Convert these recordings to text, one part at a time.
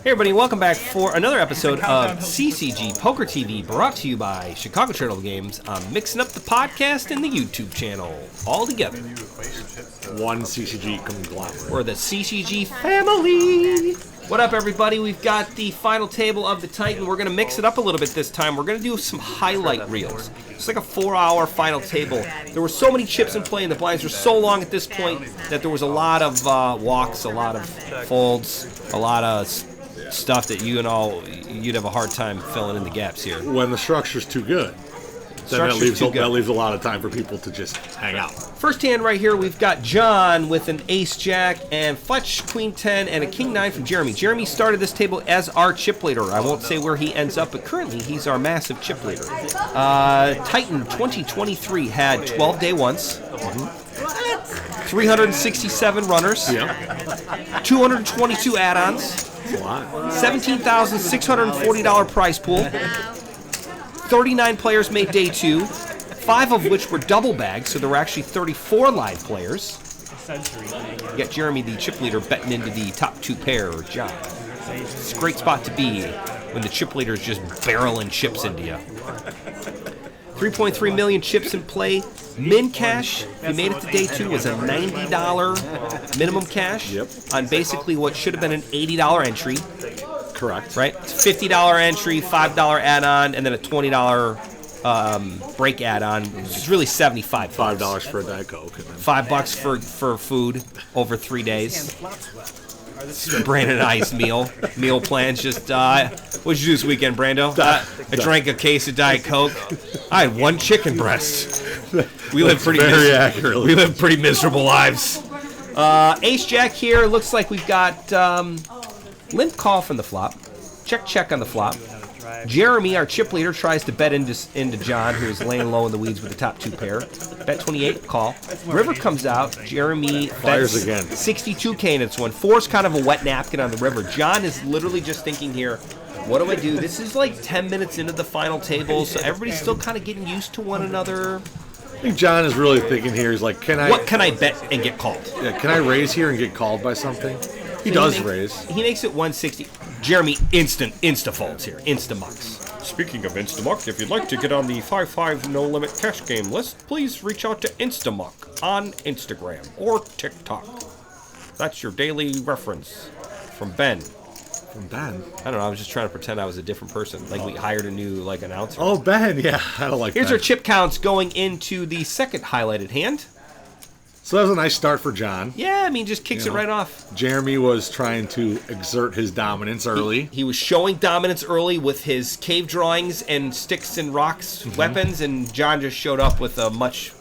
Hey everybody, welcome back for another episode of CCG Poker TV, brought to you by Chicago Charitable Games. I'm mixing up the podcast and the YouTube channel all together. One CCG conglomerate. We're the CCG family. What up everybody? We've got the final table of the Titan. We're going to mix it up a little bit this time. We're going to do some highlight reels. It's like a 4-hour final table. There were so many chips in play and the blinds were so long at this point that there was a lot of walks, a lot of folds, a lot of stuff that you'd have a hard time filling in the gaps here. When the structure's too good, then that leaves a lot of time for people to just hang out. First hand right here, we've got John with an ace-jack and Fletch, queen-10, and a king-9 from Jeremy. Jeremy started this table as our chip leader. I won't say where he ends up, but currently he's our massive chip leader. Titan 2023 had 12 day ones. 367 runners. 222 add-ons. $17,640 prize pool. 39 players made day 2, 5 of which were double bags, so there were actually 34 live players. You got Jeremy, the chip leader, betting into the top 2 pair, or John. It's a great spot to be when the chip leader is just barreling chips into you. 3.3 million chips in play. Min cash, if you made it to day 2, was a $90 minimum cash on basically what should have been an $80 entry. Correct. Right? It's a $50 entry, $5 add-on, and then a $20 break add-on, which is really $75. $5 for a Diet Coke. $5 for food over 3 days. Brandon and I's meal plans. Just what'd you do this weekend, Brando? I drank a case of Diet Coke. I had 1 chicken breast. We live pretty miserable lives. Ace Jack here. Looks like we've got limp call from the flop. Check on the flop. Jeremy, our chip leader, tries to bet into John, who's laying low in the weeds with the top 2 pair. Bet 28, call. River comes out. Jeremy fires again. 62K in its one. 4's kind of a wet napkin on the river. John is literally just thinking here, what do I do? This is like 10 minutes into the final table, so everybody's still kind of getting used to one another. I think John is really thinking here, he's like, what can I bet and get called? Yeah, can I raise here and get called by something? He does raise. He makes it 160. Jeremy insta-folds here. Insta-mucks. Speaking of Instamuck, if you'd like to get on the 5-5 no-limit cash game list, please reach out to Instamuck on Instagram or TikTok. That's your daily reference from Ben. From Ben? I don't know. I was just trying to pretend I was a different person. Like we hired a new announcer. Oh, Ben. Yeah, I don't like that. Here's our chip counts going into the second highlighted hand. So that was a nice start for John. Yeah, I mean, just kicks it right off. Jeremy was trying to exert his dominance early. He was showing dominance early with his cave drawings and sticks and rocks weapons, and John just showed up with a much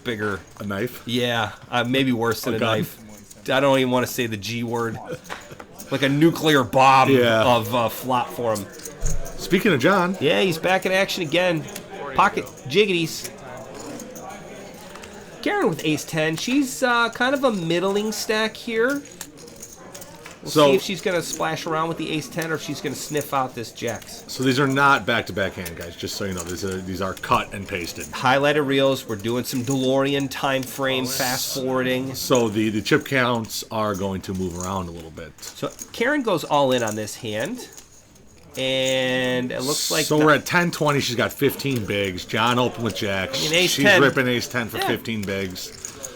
bigger... A knife? Yeah, maybe worse than a gun. knife. I don't even want to say the G word. Like a nuclear bomb of flop for him. Speaking of John... Yeah, he's back in action again. Pocket jiggities. Karen with ace-10. She's kind of a middling stack here. We'll see if she's going to splash around with the ace-10 or if she's going to sniff out this jacks. So these are not back-to-back hand, guys, just so you know. These are cut and pasted. Highlighted reels. We're doing some DeLorean time frame fast-forwarding. So the chip counts are going to move around a little bit. So Karen goes all in on this hand. And it looks like... So we're at 10-20. She's got 15 bigs. John opened with jacks. She's ripping ace-10 for 15 bigs.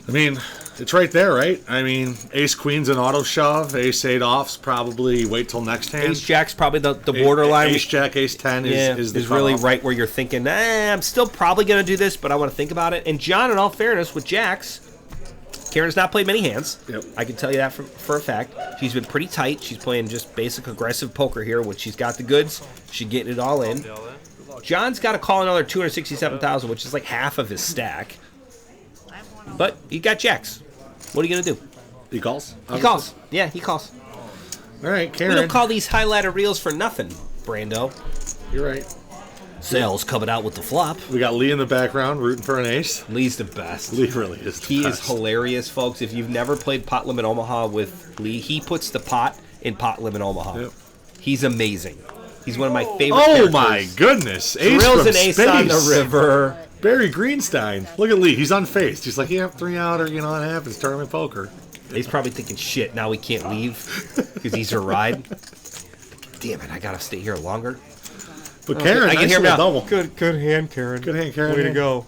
I mean, it's right there, right? I mean, ace-queen's an auto shove. Ace-8 off's probably wait till next hand. Ace-jack's probably the borderline. Ace-jack, ace-10 is really right where you're thinking, I'm still probably going to do this, but I want to think about it. And John, in all fairness, with jacks... Karen's not played many hands. Yep. I can tell you that for a fact. She's been pretty tight. She's playing just basic aggressive poker here. When she's got the goods, she's getting it all in. John's got to call another $267,000, which is like half of his stack. But he got jacks. What are you going to do? He calls? He calls. Yeah, he calls. All right, Karen. We don't call these highlighter reels for nothing, Brando. You're right. Sales coming out with the flop. We got Lee in the background rooting for an ace. Lee's the best. Lee really is the best. He is hilarious, folks. If you've never played Pot Limit Omaha with Lee, he puts the pot in Pot Limit Omaha. Yep. He's amazing. He's one of my favorite characters. My goodness. Ace Thrills from an ace space. On the river. Barry Greenstein. Look at Lee. He's unfazed. He's like, 3 out or, that happens. Tournament poker. He's probably thinking, shit, now we can't leave because he's a ride. Damn it, I gotta stay here longer. But Karen, I can hear him now. Double. Good hand, Karen. Good hand, Karen. Way to go.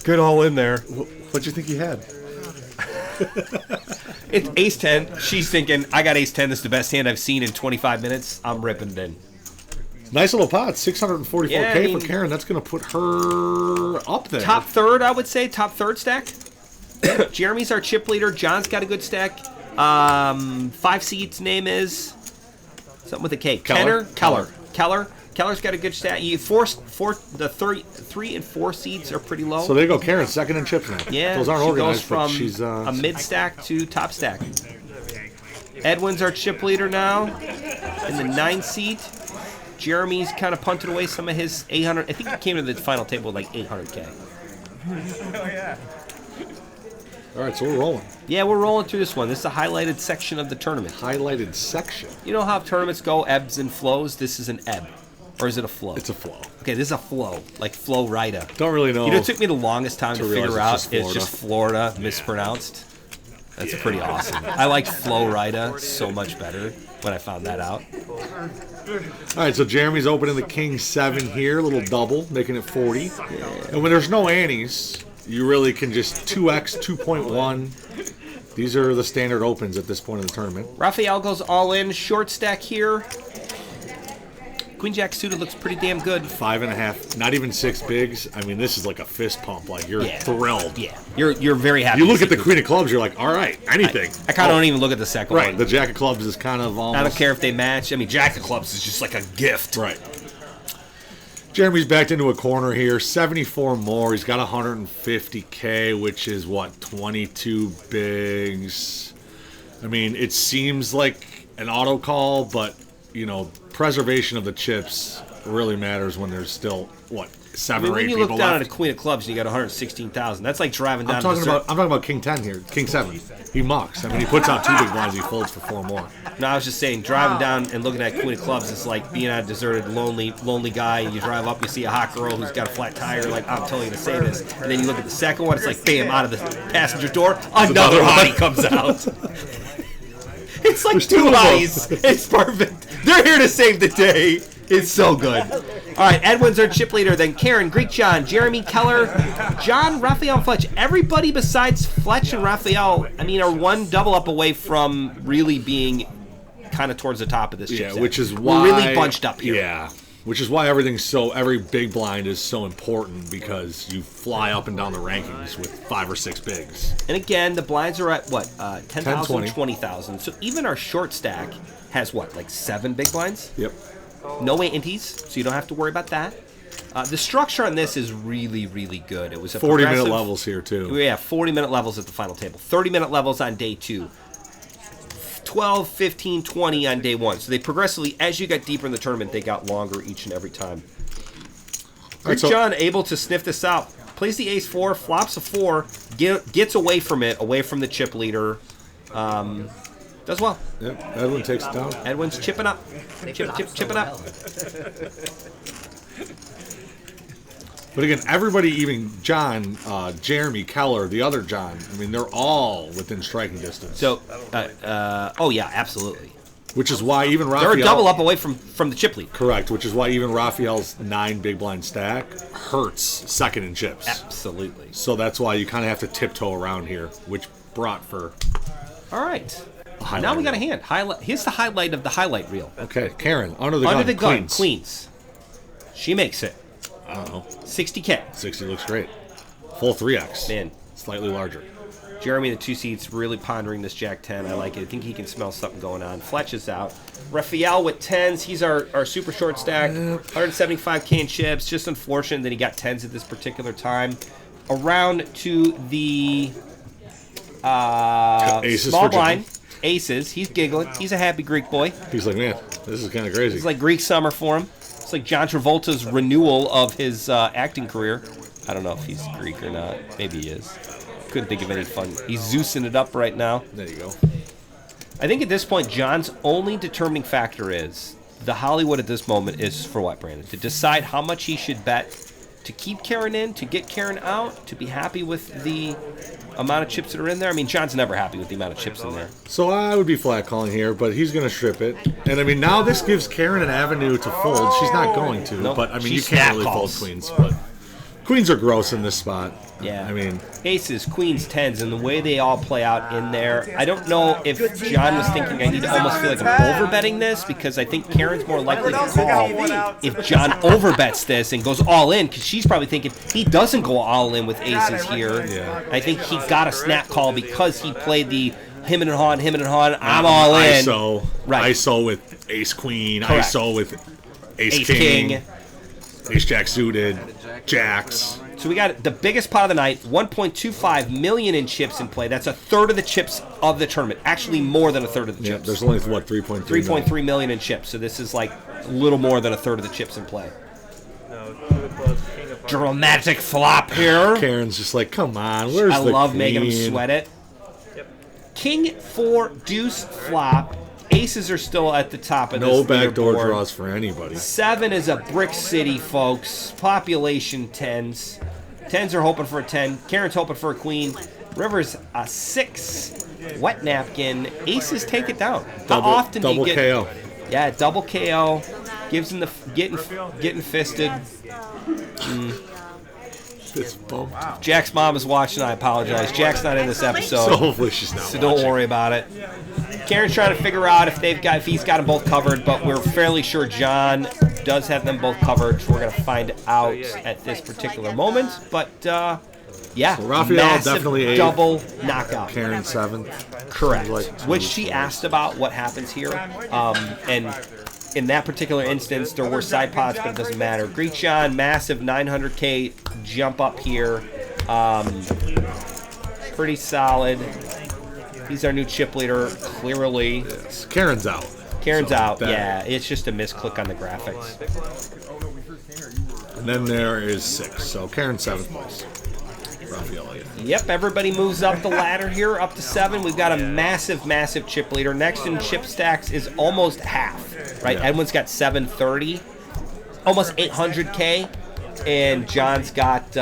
Good all in there. What'd you think he had? It's ace 10. She's thinking, I got ace 10. This is the best hand I've seen in 25 minutes. I'm ripping it in. Nice little pot, 644K for Karen. That's going to put her up there. Top third, I would say. Top third stack. Jeremy's our chip leader. John's got a good stack. 5 seeds name is something with a K. Keller. Keller's got a good stack. The 3 and 4 seeds are pretty low. So there you go, Karen, second in chips now. Yeah, those aren't she organized, goes from but she's a mid stack to top stack. Edwin's our chip leader now in the 9 seed. Jeremy's kind of punted away some of his 800. I think he came to the final table with like 800K. Oh, yeah. All right, so we're rolling. Yeah, we're rolling through this one. This is a highlighted section of the tournament. Highlighted section. You know how tournaments go, ebbs and flows? This is an ebb. Or is it a flow? It's a flow. Okay, this is a flow, like Flow Rida. Don't really know. You know, it took me the longest time to figure out it's just Florida mispronounced. That's pretty awesome. I liked Flow Rida so much better when I found that out. All right, so Jeremy's opening the King 7 here, a little double, making it 40. Yeah. And when there's no antes, you really can just 2x, 2.1. These are the standard opens at this point in the tournament. Raphael goes all in, short stack here. Queen Jack suited looks pretty damn good. 5.5, not even 6 bigs. I mean, this is like a fist pump. Like, you're thrilled. Yeah, you're very happy. You look at the Queen of Clubs, you're like, all right, anything. I kind of don't even look at the second one. Right, the Jack of Clubs is kind of almost... I don't care if they match. I mean, Jack of Clubs is just like a gift. Right. Jeremy's backed into a corner here. 74 more. He's got 150K, which is, what, 22 bigs. I mean, it seems like an auto call, but, you know, preservation of the chips really matters when there's still, what, 7 or 8 people left. When you look down at a Queen of Clubs and you got 116,000, that's like driving down I'm talking about King 10 here. King 7. He mucks. I mean, he puts out 2 big blinds. He folds for 4 more. No, I was just saying, driving down and looking at Queen of Clubs is like being on a deserted, lonely guy. You drive up, you see a hot girl who's got a flat tire. You're like, I'm totally going to say this. And then you look at the second one, it's like, bam, out of the passenger door, another hottie comes out. It's like 2 hotties. It's perfect. They're here to save the day. It's so good. All right, Edwin's our chip leader. Then Karen, Greek John, Jeremy, Keller, John, Raphael, and Fletch. Everybody besides Fletch and Raphael, I mean, are one double up away from really being kind of towards the top of this chip set. Which is why... We're really bunched up here. Yeah, which is why every big blind is so important, because you fly up and down the rankings with 5 or 6 bigs. And again, the blinds are at, what, 10,000, 20. 20,000. So even our short stack has, what, like 7 big blinds? Yep. No antes, so you don't have to worry about that. The structure on this is really, really good. It was a 40-minute levels here, too. Yeah, 40-minute levels at the final table. 30-minute levels on day 2. 12, 15, 20 on day 1. So they progressively, as you got deeper in the tournament, they got longer each and every time. Right, so John able to sniff this out. Plays the ace-4, flops a 4, gets away from it, away from the chip leader. Does well. Yep, Edwin takes it down. Edwin's chipping up. Chipping up. But again, everybody, even John, Jeremy, Keller, the other John, I mean, they're all within striking distance. So, oh yeah, absolutely. Which is why even Raphael... They're a double up away from the chip lead. Correct, which is why even Raphael's 9 big blind stack hurts second in chips. Absolutely. So that's why you kind of have to tiptoe around here, which brought for... All right. Now we got a hand. Here's the highlight of the highlight reel. Okay, Karen, under the gun, queens. She makes it. I don't know. 60K. 60 looks great. Full 3x. Man. Slightly larger. Jeremy, the 2 seats, really pondering this Jack 10. I like it. I think he can smell something going on. Fletch is out. Raphael with 10s. He's our super short stack. 175K in chips. Just unfortunate that he got 10s at this particular time. Around to the small blind. Aces. He's giggling. He's a happy Greek boy. He's like, man, this is kind of crazy. It's like Greek summer for him. It's like John Travolta's renewal of his acting career. I don't know if he's Greek or not. Maybe he is. Couldn't think of any fun. He's Zeusing it up right now. There you go. I think at this point, John's only determining factor is the Hollywood at this moment is for what, Brandon? To decide how much he should bet to keep Karen in, to get Karen out, to be happy with the amount of chips that are in there? I mean, John's never happy with the amount of chips in there. So I would be flat calling here, but he's going to strip it. And I mean, now this gives Karen an avenue to fold. She's not going to, Nope. but I mean, She you can't really calls. fold queens. But queens are gross in this spot. Yeah. I mean, aces, queens, tens, and the way they all play out in there. I don't know if John was thinking I need to almost feel like I'm overbetting this, because I think Karen's more likely to call if John overbets this and goes all in, because she's probably thinking he doesn't go all in with aces here. Yeah. I think he got a snap call because he played the him and Han, I'm all in. ISO, Right. ISO with ace queen, Correct. ISO with ace, Ace king, ace jack suited, jacks. So we got the biggest pot of the night, 1.25 million in chips in play. That's a third of the chips of the tournament. Actually, more than a third of the Yeah, chips. there's only, what, 3.3 3.3 million in chips. So this is like a little more than a third of the chips in play. Dramatic flop here. Karen's just like, come on, where's I the love queen? making him sweat it. King 4 deuce flop. Aces are still at the top of No this backdoor leaderboard. draws for anybody. 7 is a brick city, folks. Population 10s. 10s are hoping for a 10. Karen's hoping for a queen. River's a 6. Wet napkin. Aces take it down. How often do you get... KO. Yeah, double KO. Gives him the... Getting fisted. It's bumped. Jack's mom is watching. I apologize. Jack's not in this episode. So hopefully she's not So don't watching. worry about it. Karen's trying to figure out if he's got them both covered, but we're fairly sure John does have them both covered. So we're gonna find out at this particular moment. But yeah, So Raphael massive definitely eighth. double knockout. Karen 7th. Correct. Like Which she asked about what happens here, and in that particular instance, there were side pots, but it doesn't matter. Greek John, massive 900K jump up here. Pretty solid. He's our new chip leader, clearly. Yes. Karen's out. Karen's So out. that- Yeah, it's just a misclick on the graphics. And then there is 6. So Karen 7th place. Raphael 8th. Yep, everybody moves up the ladder here, up to 7. We've got a massive, massive chip leader. Next in chip stacks is almost half, right? Yeah. Edwin's got 730, almost 800K, and John's got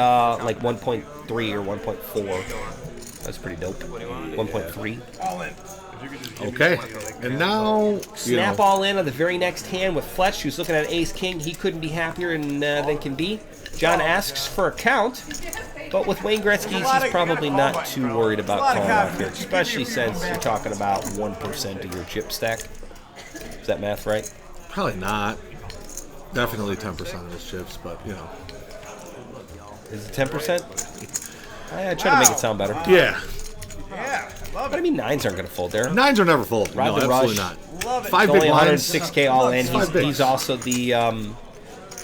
like 1.3 or 1.4. That's pretty dope. 1.3. Okay. And now, Snap all in on the very next hand with Fletch, who's looking at ace king. He couldn't be happier than can be. John asks for a count, but with Wayne Gretzky's, he's probably not too worried about calling off here, especially since you're talking about 1% of your chip stack. Is that math right? probably not. Definitely 10% of his chips, but, Is it 10%? I try to make it sound better. Yeah. But I mean, 9s aren't going to fold there. 9s are never folded. Ride No, the absolutely rush. not. 5 It's big only blinds. 106K all in. Five bigs. He's also the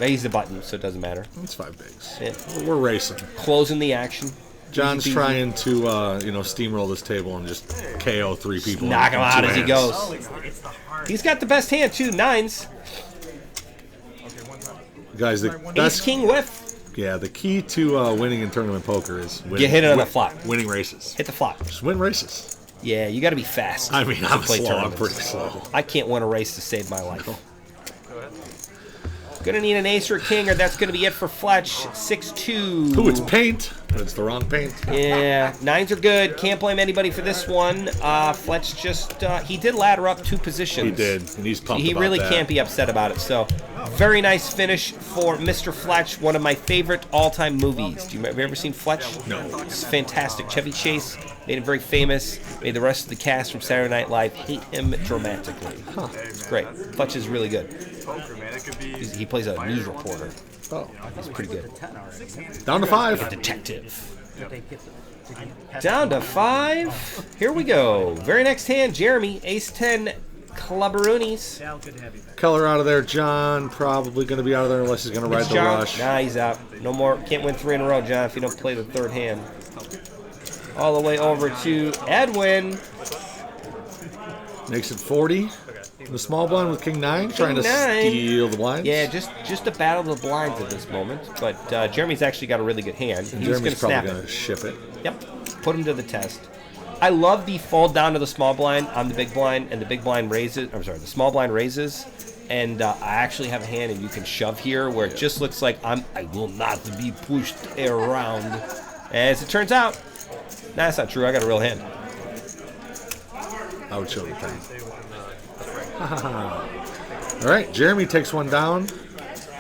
he's the button, so it doesn't matter. It's 5 bigs. Yeah. We're racing. Closing the action. John's Easy peasy. trying to, steamroll this table and just KO 3 people. Knock him in out 2 as he hands. goes. He's got the best hand too, 9s. Guys, the Ace best, king whiff. yeah, the key to winning in tournament poker is winning, You hit it on the flop. winning races. Hit the flop. Just win races. Yeah, you got to be fast. I mean, to I'm play slow. I'm tournaments. pretty slow. I can't win a race to save my life. Gonna need an ace or a king, or that's gonna be it for Fletch. 6-2. Ooh, it's paint, but it's the wrong paint. Yeah, 9s are good. Can't blame anybody for this one. Fletch just he did ladder up 2 positions. He did, and he's pumped He about really that. can't be upset about it. So, very nice finish for Mr. Fletch. One of my favorite all-time movies. Have you ever seen Fletch? No. It's fantastic. Chevy Chase made him very famous. Made the rest of the cast from Saturday Night Live hate him dramatically. It's great. Fletch is really good. He plays a news reporter. Oh, He's pretty good. down to 5. Detective. Down to 5. Here we go. Very next hand, Jeremy. Ace-10 Clubberoonies. Keller out of there. John probably going to be out of there unless he's going to ride the John. rush. Nah, he's out. No more. Can't win 3 in a row, John, if you don't play the 3rd hand. All the way over to Edwin. Makes it 40. The small blind with King 9, trying to 9. steal the blinds. Yeah, just a battle of the blinds at this moment. But Jeremy's actually got a really good hand. He's going Jeremy's to snap probably going it. to ship it. Yep. Put him to the test. I love the fold down to the small blind on the big blind, and the big blind raises. I'm sorry, the small blind raises, And I actually have a hand, and you can shove here, where it just looks like I will not be pushed around. As it turns out, that's not true. I got a real hand. I would show you thing. All right, Jeremy takes one down.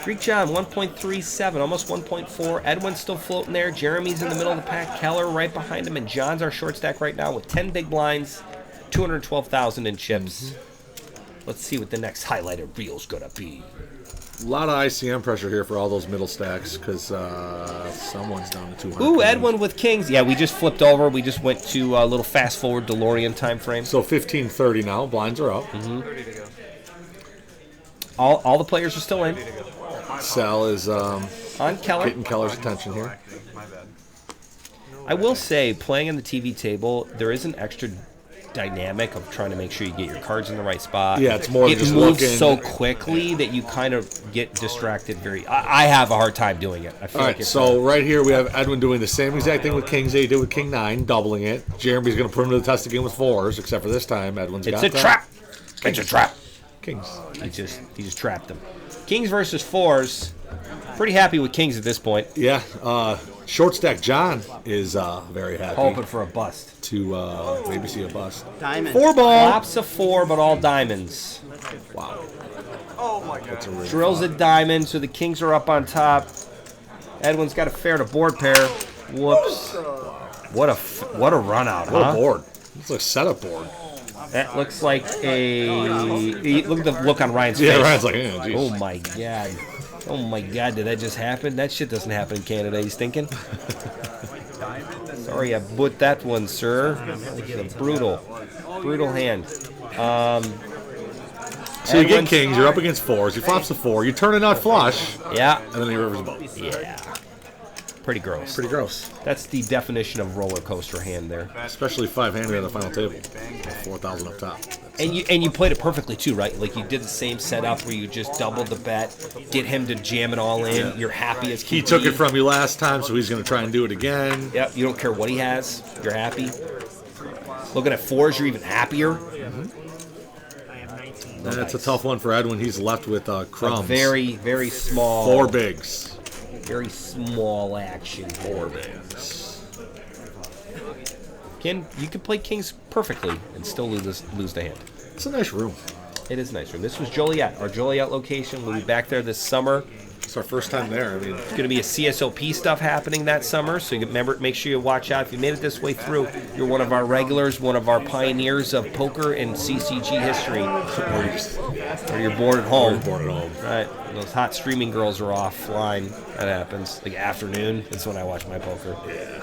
Greek John, 1.37, almost 1.4. Edwin's still floating there. Jeremy's in the middle of the pack. Keller right behind him, and John's our short stack right now with 10 big blinds, 212,000 in chips. Let's see what the next highlighted reel's gonna be. A lot of ICM pressure here for all those middle stacks because someone's down to 200. Ooh, Edwin with kings. Yeah, we just flipped over. We just went to a little fast forward DeLorean time frame. So 15:30 now. Blinds are up. 30 to go. All the players are still in. Sal is On Keller. getting Keller's attention here. My bad. I will say, playing on the TV table, there is an extra dynamic of trying to make sure you get your cards in the right spot. Yeah, it's more it just moves looking. so quickly that you kind of get distracted. I have a hard time doing it. I feel All like right, it's so right here we have Edwin doing the same exact thing with kings that he did with king 9, doubling it. Jeremy's going to put him to the test again with 4s, except for this time Edwin's it's got a trap. It's a trap. Kings. He just trapped them. Kings versus 4s. Pretty happy with kings at this point. Yeah, short stack John is very happy Hoping for a bust. to maybe see a bust. Diamond. 4 ball. Flops a 4, but all diamonds. Wow. Oh my god. That's a really Drills a diamond, so the kings are up on top. Edwin's got a fair to board pair. Whoops. What a run out, What huh? a board. It's like a setup board. That looks like a... Look at the look on Ryan's face. Yeah, Ryan's like, geez. Oh my god. Oh my god, did that just happen? That shit doesn't happen in Canada, he's thinking. Sorry, I put that one, sir. It's a brutal hand. So you get kings, you're up against 4s, he flops a 4, you turn a nut flush, Yeah. and then he rivers both. Yeah. Pretty gross. Pretty gross. That's the definition of roller coaster hand there. Especially 5-handed on the final table. 4,000 up top. And you played it perfectly too, right? Like you did the same setup where you just doubled the bet, get him to jam it all in. You're happy as can He took be. it from you last time, so he's going to try and do it again. Yep, you don't care what he has. You're happy. Looking at 4s, you're even happier. That's a tough one for Edwin. He's left with crumbs. Very, very small. 4 bigs. Very small action. 4 bigs. You can play kings perfectly and still lose the hand. It's a nice room. It is a nice room. This was Joliet, our Joliet location. We'll be back there this summer. It's our first time there. I mean, It's going to be a CSOP stuff happening that summer, so you remember, make sure you watch out. If you made it this way through, you're one of our regulars, one of our pioneers of poker and CCG history. Or you're bored at home. board at home. Right. Those hot streaming girls are offline. That happens. Like afternoon. That's when I watch my poker. Yeah.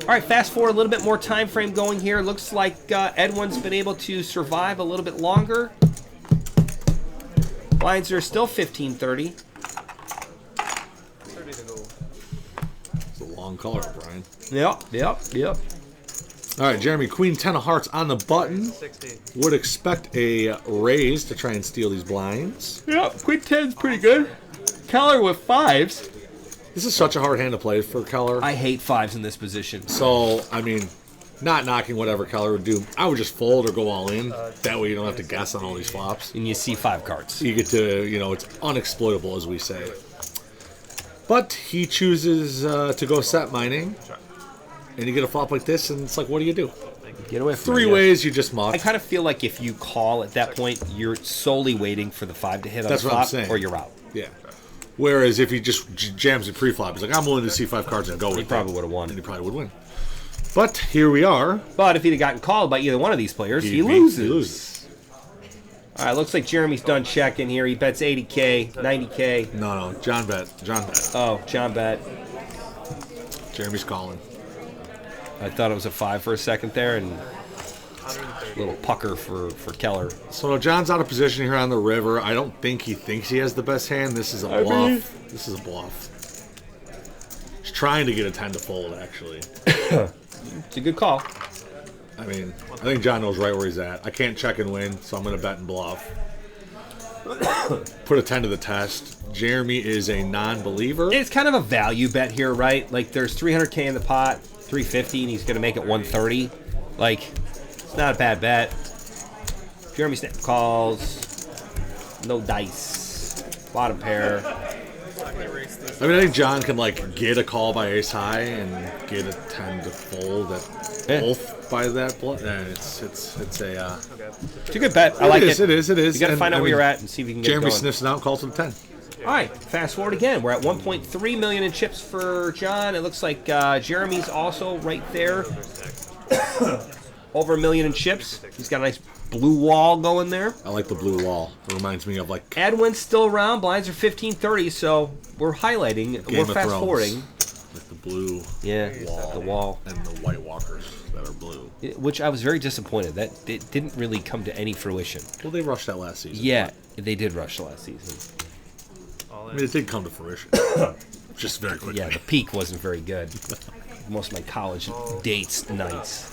All right, fast forward a little bit more time frame going here. Looks like Edwin's been able to survive a little bit longer. Blinds are still 15-30. 30 to go. It's a long color, Brian. Yep. All right, Jeremy, Queen 10 of hearts on the button. 60. Would expect a raise to try and steal these blinds. Yep, Queen 10's pretty good. Keller with 5s. This is such a hard hand to play for Keller. I hate 5s in this position. So, I mean, not knocking whatever Keller would do. I would just fold or go all in. That way you don't have to guess on all these flops. And you see 5 cards. You get to, it's unexploitable, as we say. But he chooses to go set mining. And you get a flop like this, and it's like, what do you do? Get away from 3 it, yeah. ways you just muck. I kind of feel like if you call at that point, you're solely waiting for the 5 to hit on That's the what I'm flop, saying. or you're out. Yeah. Whereas if he just jams it pre-flop, he's like, I'm willing to see 5 cards and go with it. He probably would have won. And he probably would win. But here we are. But if he'd have gotten called by either one of these players, he loses. All right, looks like Jeremy's done checking here. He bets 80K, 90K. No, John bet. Oh, John bet. Jeremy's calling. I thought it was a 5 for a second there, and a little pucker for Keller. So John's out of position here on the river. I don't think he thinks he has the best hand. This is a bluff. This is a bluff. He's trying to get a 10 to fold, actually. It's a good call. I mean, I think John knows right where he's at. I can't check and win, so I'm going to bet and bluff. Put a 10 to the test. Jeremy is a non-believer. It's kind of a value bet here, right? Like, there's 300K in the pot, 350, and he's going to make it 130. Like, it's not a bad bet. Jeremy snap calls. No dice. Bottom pair. I mean, I think John can like get a call by ace high and get a 10 to fold at both by that. It's a good bet. I like it. It is. You got to find out where you're at and see if you can get Jeremy going. sniffs it out and calls it a 10. All right, fast forward again. We're at 1.3 million in chips for John. It looks like Jeremy's also right there. Over $1 million in chips. He's got a nice blue wall going there. I like the blue wall. It reminds me of like Edwin's still around. Blinds are 15-30, so we're highlighting. Game we're fast forwarding. Like the blue wall. The wall. And the White Walkers that are blue. Which I was very disappointed. That it didn't really come to any fruition. Well, they rushed that last season. Yeah, they did rush the last season. I mean, it did come to fruition. Just very quickly. Yeah, the peak wasn't very good. Most of my college dates, nice.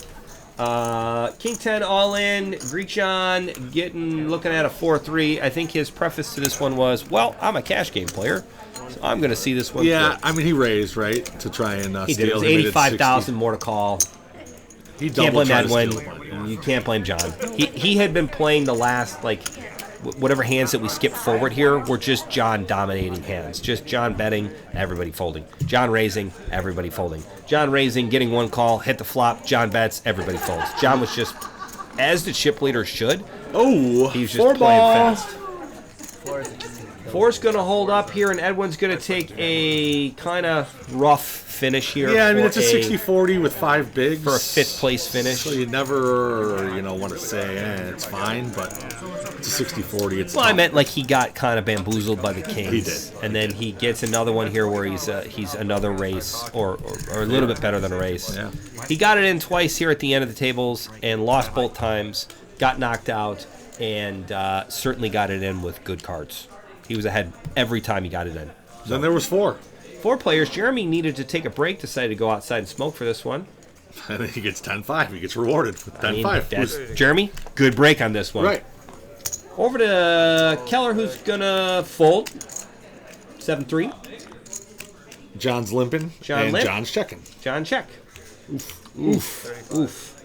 King 10 all in. Greek John looking at a 4-3. I think his preface to this one was, well, I'm a cash game player, so I'm going to see this one. Yeah, through. I mean, he raised, right, to try and he steal. did. It was 85,000 more to call. He can't blame Edwin. Money, You can't blame John. He had been playing the last, like, whatever hands that we skip forward here were just John dominating hands. Just John betting, everybody folding. John raising, everybody folding. John raising, getting one call, hit the flop, John bets, everybody folds. John was just, as the chip leader should, he was just playing fast. Four's going to hold up here, and Edwin's going to take a kind of rough finish here. Yeah, I mean, it's a 60-40 with 5 bigs. For a 5th place finish. So you never, want to say, it's fine, but it's a 60-40. It's well, I meant like he got kind of bamboozled by the kings. He did. And then he gets another one here where he's another race, or a little bit better than a race. Yeah. He got it in twice here at the end of the tables and lost both times, got knocked out, and certainly got it in with good cards. He was ahead every time he got it in. So. Then there was 4. 4 players. Jeremy needed to take a break, decided to go outside and smoke for this one. And then he gets 10-5. He gets rewarded with 10-5. Jeremy, good break on this one. Right. Over to Keller, who's going to fold. 7-3. John's limping. John and limp. John's checking. John check. Oof.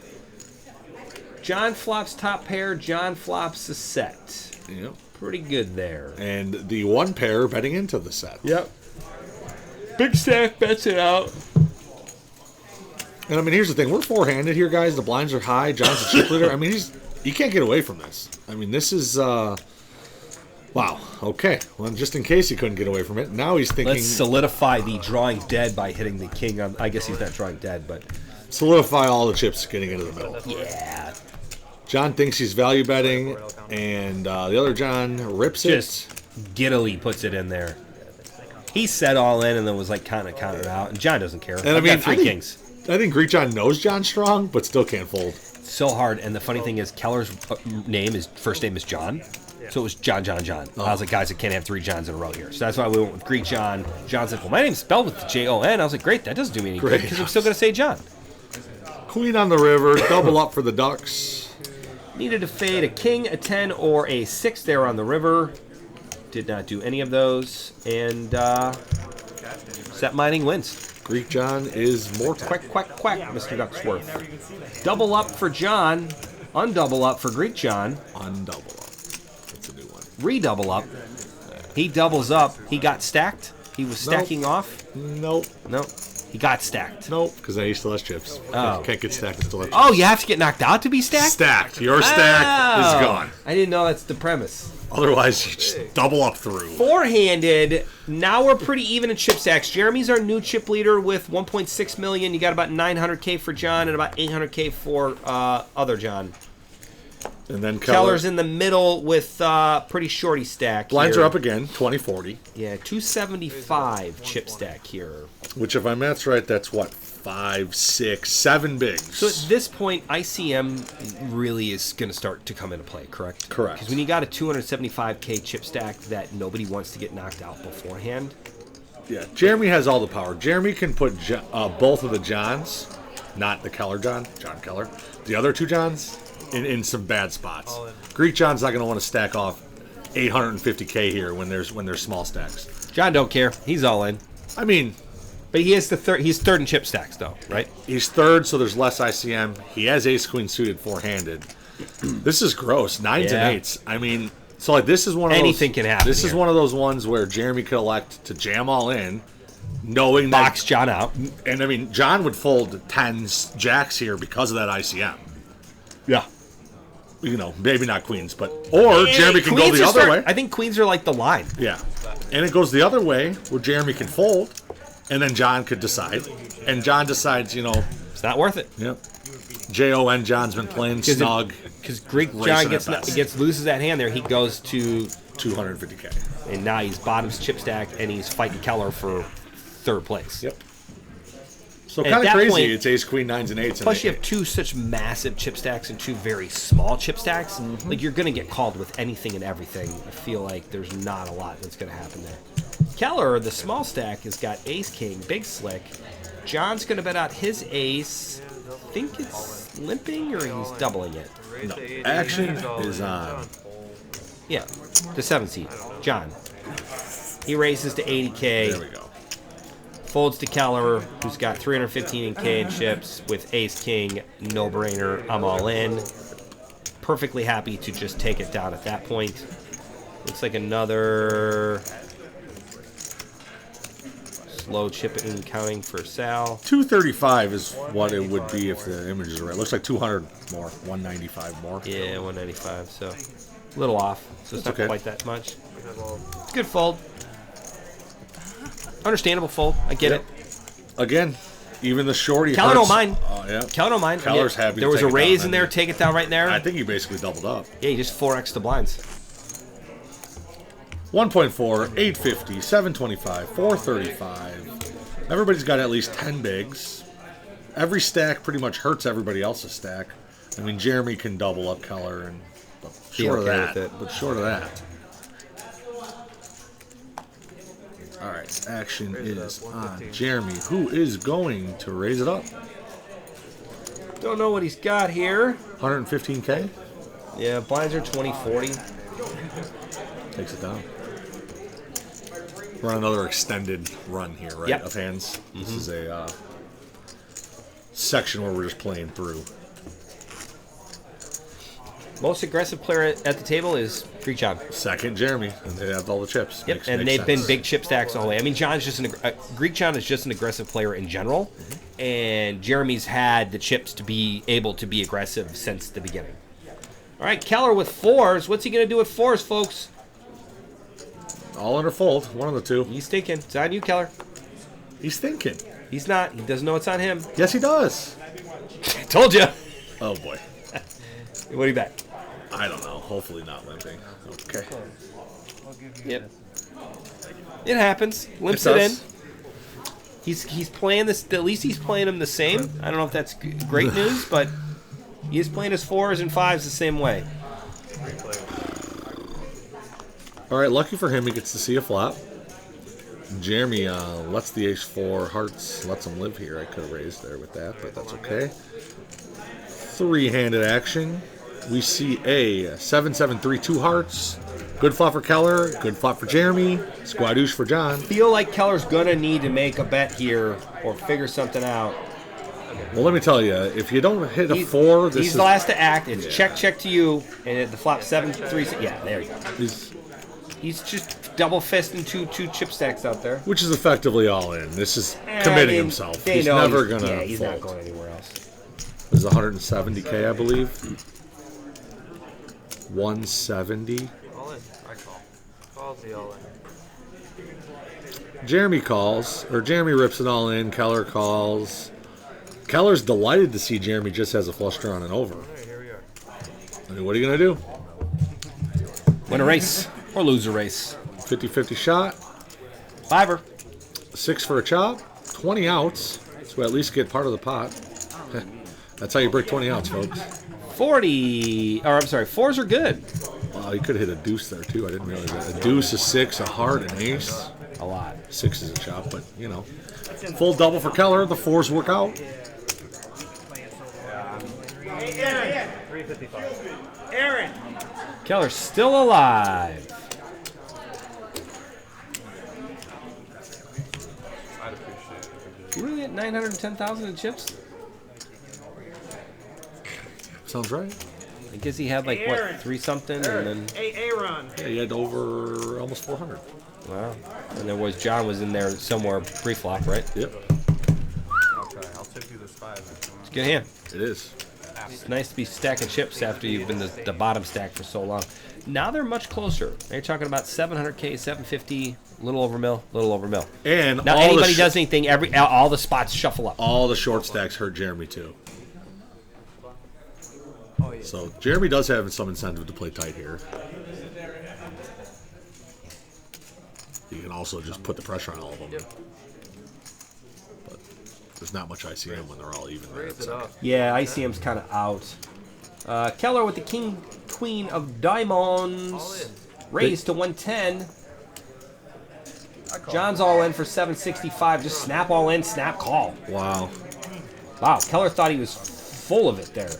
John flops top pair. John flops a set. Yep. Pretty good there. And the 1 pair betting into the set. Yep. Big stack bets it out. And I mean, here's the thing: we're 4-handed here, guys. The blinds are high. John's a chip leader. I mean, he can't get away from this. I mean, this is wow. Okay. Well, just in case he couldn't get away from it, now he's thinking. Let's solidify the drawing dead by hitting the king. I guess he's not drawing dead, but solidify all the chips getting into the middle. Yeah. John thinks he's value betting, and the other John rips it. Just giddily puts it in there. He set all in and then was like counting it out. And John doesn't care. And I mean, got 3 kings. I think Greek John knows John's strong, but still can't fold. So hard. And the funny thing is, Keller's first name is John. So it was John. Oh. I was like, guys, I can't have 3 Johns in a row here. So that's why we went with Greek John. John said, well, my name's spelled with Jon. I was like, great, that doesn't do me any good because I'm still going to say John. Queen on the river, double up for the Ducks. Needed to fade a king, a 10, or a 6 there on the river. Did not do any of those. And set mining wins. Greek John is more quack, Mr. Ducksworth. Double up for John. Undouble up for Greek John. Undouble up. That's a new one. Redouble up. He doubles up. He got stacked. He was stacking off. Nope. He got stacked. Nope, because now he still has chips. Oh. Can't get stacked and still have chips. Oh, you have to get knocked out to be stacked? Stacked. Your stack is gone. I didn't know that's the premise. Otherwise, you just double up through. 4-handed. Now we're pretty even in chip stacks. Jeremy's our new chip leader with 1.6 million. You got about 900K for John and about 800K for other John. And then Keller's in the middle with pretty shorty stack. Blinds here. are up again, 20-40. Yeah, 275 chip stack here. Which, if my math's right, that's what, 5, 6, 7 bigs. So at this point, ICM really is going to start to come into play, correct? Correct. Because when you got a 275K chip stack that nobody wants to get knocked out beforehand. Yeah, Jeremy has all the power. Jeremy can put both of the Johns, not the Keller John Keller, the other 2 Johns, in some bad spots. Greek John's not going to want to stack off 850K here when there's small stacks. John don't care. He's all in. I mean, but he is he's third in chip stacks though, right? He's third, so there's less ICM. He has ace queen suited 4-handed. This is gross. 9s and 8s. I mean, So like this is one of anything can happen. This here. is one of those ones where Jeremy could elect to jam all in, knowing box that, John out. And I mean, John would fold 10s, jacks here because of that ICM. Yeah. You know, maybe not queens, but or Jeremy can go the other way. I think queens are like the line. Yeah, and it goes the other way where Jeremy can fold, and then John could decide, and John decides, you know, it's not worth it. Yep. Jon John's been playing snug. Because Greek John loses that hand there, he goes to 250K, and now he's bottoms chip stack, and he's fighting Keller for third place. Yep. So kind of crazy. Point, it's ace, queen, 9s, and 8s. Plus, you have two such massive chip stacks and two very small chip stacks. Mm-hmm. Like, you're going to get called with anything and everything. I feel like there's not a lot that's going to happen there. Keller, the small stack, has got ace, king, big slick. John's going to bet out his ace. I think it's limping or he's doubling it. No, action is on. Yeah, the 7 seed. John. He raises to 80K. There we go. Folds to Keller, who's got 315K in chips with ace-king, no-brainer, I'm all in. Perfectly happy to just take it down at that point. Looks like another slow chipping counting for Sal. 235 is what it would be if the images are right. Looks like 200 more, 195 more. Yeah, 195, so a little off. So it's not okay. Quite that much. It's a good fold. Understandable fold. I get it. Again, even the shorty. Keller don't mind. Oh, yeah. Keller don't mind. Keller's happy. There was a raise in there. Take it down right there. I think he basically doubled up. Yeah, he just 4x the blinds. 1.4, 850, 725, 435. Everybody's got at least 10 bigs. Every stack pretty much hurts everybody else's stack. I mean, Jeremy can double up Keller, and but short of that. All right, action is on Jeremy, who is going to raise it up. Don't know what he's got here. 115K? Yeah, blinds are 20-40. Takes it down. We're on another extended run here, right, yep. of hands. Mm-hmm. This is a section where we're just playing through. Most aggressive player at the table is Greek John. Second, Jeremy, and they have all the chips. Yep, and they've been big chip stacks all the way. I mean, John's just Greek John is just an aggressive player in general, mm-hmm. and Jeremy's had the chips to be able to be aggressive since the beginning. All right, Keller with 4s. What's he going to do with 4s, folks? All under fold, one of the two. He's thinking. It's on you, Keller. He's thinking. He's not. He doesn't know it's on him. Yes, he does. Told you. Oh, boy. What do you bet? I don't know. Hopefully not limping. Okay. Yep. It happens. Limps it in. He's playing this. At least he's playing them the same. I don't know if that's great news, but he is playing his 4s and 5s the same way. All right. Lucky for him, he gets to see a flop. Jeremy lets the ace-4 hearts, lets him live here. I could have raised there with that, but that's okay. Three-handed action. We see a 7-7-3 2 hearts. Good flop for Keller. Good flop for Jeremy. Squadouche for John. I feel like Keller's gonna need to make a bet here or figure something out. Well, let me tell you, if you don't hit a 4, he's the last to act. It's check to you, and the flop 7-3. Yeah, there you go. He's just double fisting two chip stacks out there, which is effectively all in. This is committing himself. He's never gonna. Yeah, he's fold. not going anywhere else. This is 170K, I believe. 170. All in. I call. Calls the all in. Jeremy calls, or Jeremy rips it all in. Keller calls. Keller's delighted to see Jeremy just has a flush drawn and over. Right, here we are. I mean, what are you going to do? Win a race or lose a race. 50-50 shot. 5er. 6 for a chop. 20 outs. So we at least get part of the pot. That's how you break 20 outs, folks. 40. Or I'm sorry, 4s are good. Wow, you could have hit a deuce there too. I didn't realize that. A deuce, a 6, a heart, an ace. A lot. 6 is a chop, but you know, full double for Keller. The 4s work out. 355. Aaron. Keller's still alive. I'd appreciate it. You really get 910,000 in chips? Sounds right. I guess he had like, what, 3 something? And then... Aaron. Yeah, he had over almost 400. Wow. And there was, John was in there somewhere pre-flop, right? Yep. Okay, I'll tip you this 5. It's a good hand. It is. It's nice to be stacking chips after you've been the bottom stack for so long. Now they're much closer. They're talking about 700K, 750, little over mill, little over mill. And now all anybody does anything, all the spots shuffle up. All the short stacks hurt Jeremy too. Oh, yeah. So Jeremy does have some incentive to play tight here. You can also just put the pressure on all of them. Yep. But there's not much ICM when they're all even. Raise it up. Yeah, ICM's kind of out. Keller with the king, queen of diamonds. Raised to 110. John's all in for 765. Just snap all in, snap call. Wow. Wow, Keller thought he was full of it there.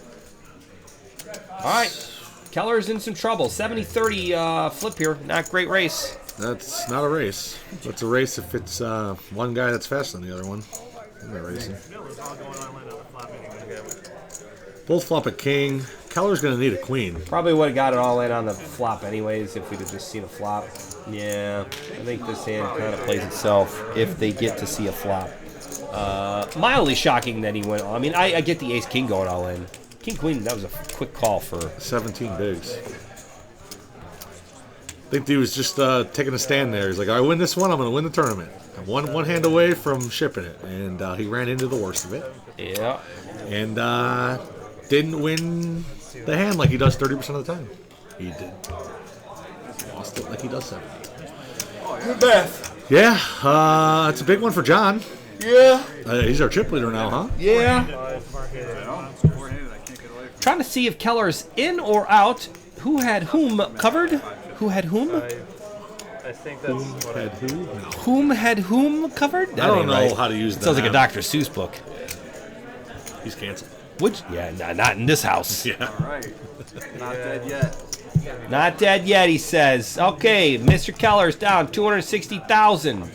All right, Keller's in some trouble. 70-30 flip here. Not great race. That's not a race. It's a race if it's one guy that's faster than the other one. I'm not racing. Both flop a king. Keller's going to need a queen. Probably would have got it all in on the flop anyways if we'd have just seen a flop. Yeah, I think this hand kind of plays itself if they get to see a flop. Mildly shocking that he went all. I mean, I get the ace-king going all in. King-queen, that was a quick call for... 17 bigs. I think he was just taking a stand there. He's like, I win this one, I'm going to win the tournament. I'm one hand away from shipping it. And he ran into the worst of it. Yeah. And didn't win the hand like he does 30% of the time. He did. Lost it like he does 70. Good math. Yeah, it's a big one for John. Yeah. He's our chip leader now, huh? Yeah. Trying to see if Keller's in or out. Who had whom covered? Who had whom? I think that's what Had who? No. Whom had whom covered? That I don't ain't know right. how to use that. Sounds like a Dr. Seuss book. He's canceled. Which? Yeah, not in this house. Yeah. Right. Not dead yet. Not dead yet, he says. Okay, Mr. Keller's down 260,000.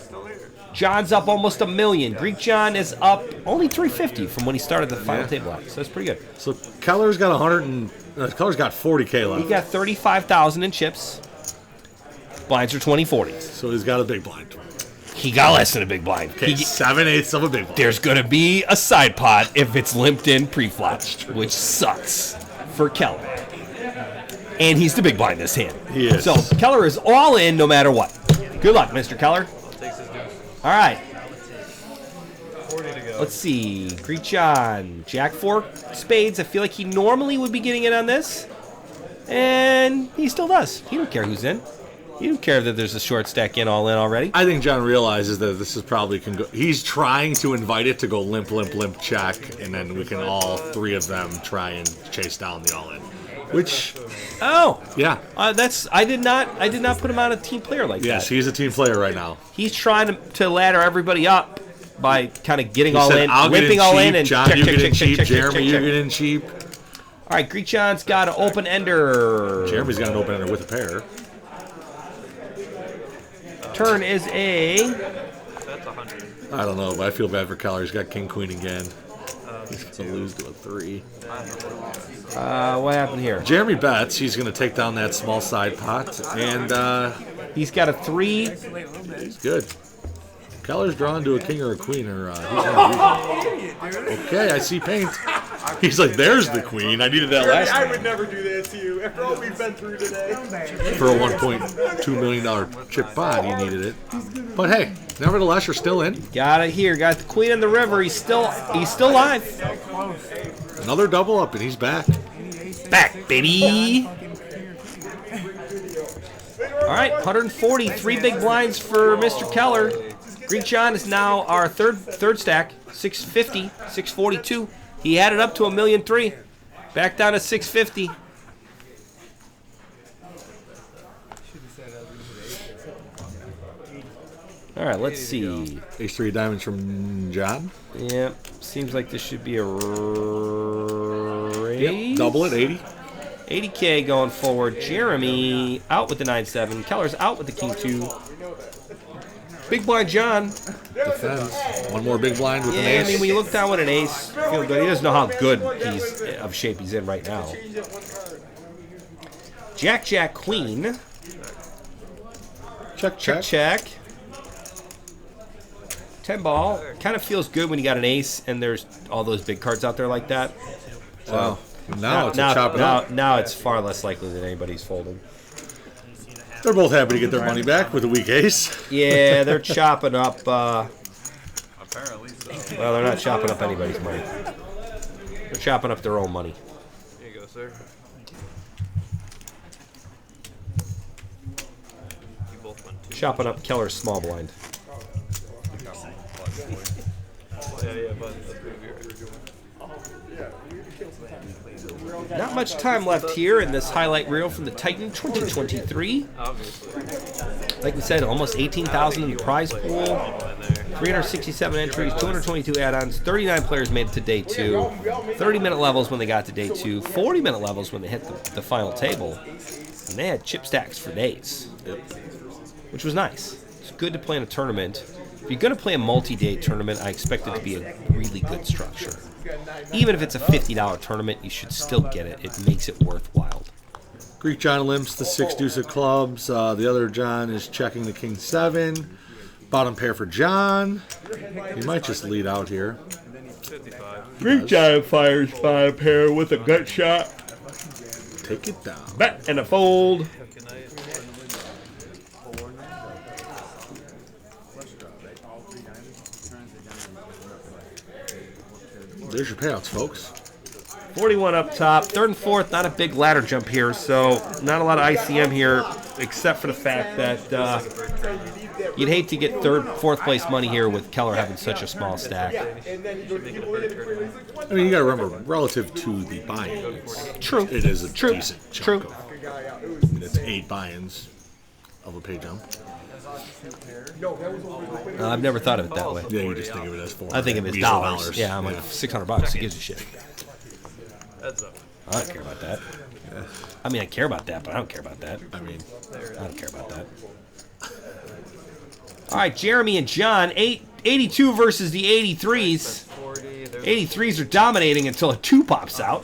John's up almost $1 million. Greek John is up only 350 from when he started the final table out. So that's pretty good. So Keller's got Keller's got 40K left. He got 35,000 in chips. Blinds are 20/40. So he's got a big blind. He got less than a big blind. Okay, 7/8 of a big blind. There's going to be a side pot if it's limped in pre-flop, which sucks for Keller. And he's the big blind this hand. He is. So Keller is all in no matter what. Good luck, Mr. Keller. All right. 40 to go. Let's see. Greek John. Jack 4 spades. I feel like he normally would be getting in on this. And he still does. He don't care who's in. He don't care that there's a short stack in all in already. I think John realizes that this is probably can go. He's trying to invite it to go limp, limp, limp, check, and then we can all three of them try and chase down the all in. Which, yeah, I did not put him on a team player like that. yes, he's a team player right now. He's trying to ladder everybody up by kind of getting He all said, in, I'll whipping get in all cheap. in, and John, check, you check, get in check, cheap. check, Jeremy, check, you check. get in cheap. All right, Greek John's got an open ender. Jeremy's got an open ender with a pair. Turn is a... That's 100. I don't know, but I feel bad for Keller. He's got king queen again. He's going to lose to a 3. What happened here? Jeremy bets he's going to take down that small side pot, and He's got a 3. he's good. Keller's drawn to a king or a queen, or he's gonna okay, I see paint. He's like, there's the queen. I needed that last I time. would never do that to you after all we've been through today. For a $1.2 million chip pot, he needed it. But hey, nevertheless, you're still in. Got it here. Got the queen in the river. He's still alive. Another double up, and he's back. Back, baby. All right, 140. 3 big blinds for Mr. Keller. Greek John is now our third stack. 650, 642. He had it up to $1.3 million. Back down to 650. All right, let's see. Ace 3 diamonds from John. Yep, seems like this should be a raise. Yep, double it, 80. 80K going forward. Jeremy out with the 9-7. Keller's out with the king 2. Big blind John. Defense. One more big blind with an Yeah, ace. I mean, when you look down with an ace, you feel good. He doesn't know how good of shape he's in right now. Jack, Jack, Queen. Check. 10 ball. Kind of feels good when you got an ace and there's all those big cards out there like that. So now it's a chop it up. Now it's far less likely that anybody's folding. They're both happy to get their money back with a weak ace. Yeah, they're chopping up. Apparently so. Well, they're not chopping up anybody's money. They're chopping up their own money. Here you go, sir. You both went 2. Chopping up Keller's small blind. Yeah, but Not much time left here in this highlight reel from the Titan 2023. obviously. Like we said, almost 18,000 in the prize pool. 367 entries, 222 add-ons, 39 players made it to day 2. 30-minute levels when they got to day 2. 40-minute levels when they hit the final table. And they had chip stacks for days, which was nice. It's good to play in a tournament. If you're going to play a multi-day tournament, I expect it to be a really good structure. Even if it's a $50 tournament, you should still get it. It makes it worthwhile. Greek John limps the 6 deuce of clubs. The other John is checking the king 7. Bottom pair for John. He might just lead out here. 55. Greek Giant fires 5 pair with a gut shot. Take it down. Bet and a fold. Good night. There's your payouts, folks. 41 up top. Third and fourth, not a big ladder jump here, so not a lot of ICM here, except for the fact that you'd hate to get third, fourth place money here with Keller having such a small stack. I mean, you got to remember, relative to the buy-ins, True. it is a decent True. chunk. I mean, it's 8 buy-ins of a pay jump. I've never thought of it that way. Yeah, you just think of it as 4. I think of it as dollars. Yeah, I'm like $600. Who gives a shit? Heads up. I don't care about that. I mean, I care about that, but I don't care about that. I mean, I don't care about that. All right, Jeremy and John, 82 versus the 83s. 83s are dominating until a 2 pops out.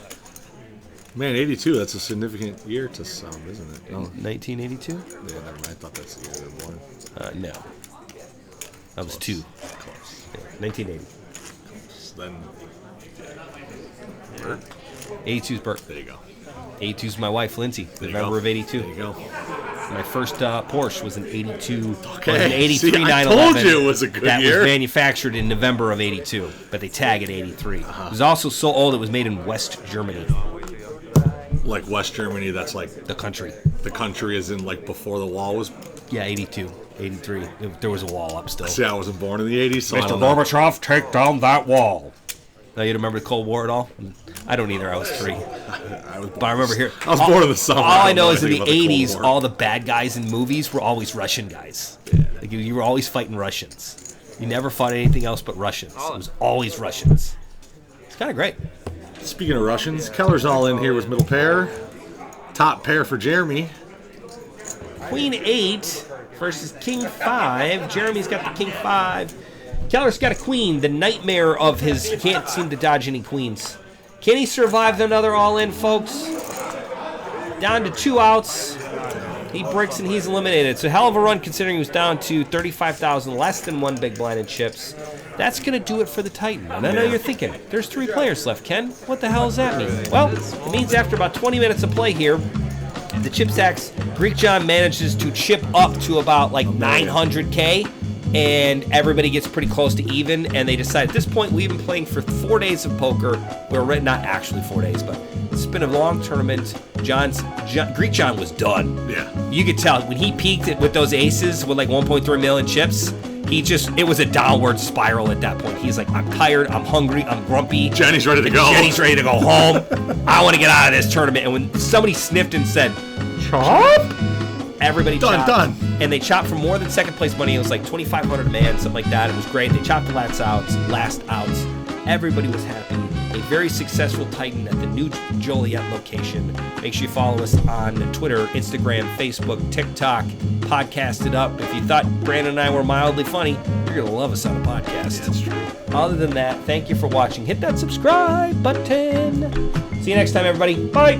man, 82, that's a significant year to some, isn't it? No. 1982? Yeah, never mind. I thought that's the year they were born. No. That was 2. Close. Yeah, 1980. Then, 82's birthday. there you go. 82's my wife, Lindsay. There you November go. of 82. There you go. My first Porsche was an 82. Okay. Was an 83 See, I 911. told you it was a good that year. was manufactured in November of 82, but they tag it 83. It was also so old it was made in West Germany, Like West Germany, that's like the country. the country is in like before the wall was. Yeah, 82, 83. There was a wall up still. See, I wasn't born in the 80s, so I Mr. don't know. Gorbachev, take down that wall. Now, you remember the Cold War at all? I don't either. I was 3. But I remember here. I was born in the summer. All I know don't is in the anything about Cold 80s, War. all the bad guys in movies were always Russian guys. Like you were always fighting Russians. You never fought anything else but Russians. It was always Russians. It's kind of great. Speaking of Russians, Keller's all in here with middle pair. Top pair for Jeremy. Queen 8 versus King 5. Jeremy's got the King 5. Keller's got a queen, the nightmare of his. He can't seem to dodge any queens. Can he survive another all-in, folks? Down to 2 outs. He breaks and he's eliminated. It's a hell of a run considering he was down to 35,000, less than 1 big blind in chips. That's going to do it for the Titan. And I know you're thinking, there's 3 players left, Ken. What the hell does that mean? Well, it means after about 20 minutes of play here, the chip stacks, Greek John manages to chip up to about like 900K. And everybody gets pretty close to even, and they decide at this point we've been playing for 4 days of poker. We're not actually 4 days, but it's been a long tournament. Greek John was done. Yeah. You could tell when he peaked it with those aces with like 1.3 million chips. It was a downward spiral at that point. He's like, I'm tired, I'm hungry, I'm grumpy. Jenny's ready to go. Jenny's ready to go home. I want to get out of this tournament. And when somebody sniffed and said, chop, everybody chopped. Done. And they chopped for more than second place money. It was like 2,500 a man, something like that. It was great. They chopped the last outs. Everybody was happy. A very successful Titan at the new Joliet location. Make sure you follow us on Twitter, Instagram, Facebook, TikTok. Podcast it up. If you thought Brandon and I were mildly funny, you're going to love us on a podcast. Yeah, that's true. Other than that, thank you for watching. Hit that subscribe button. See you next time, everybody. Bye.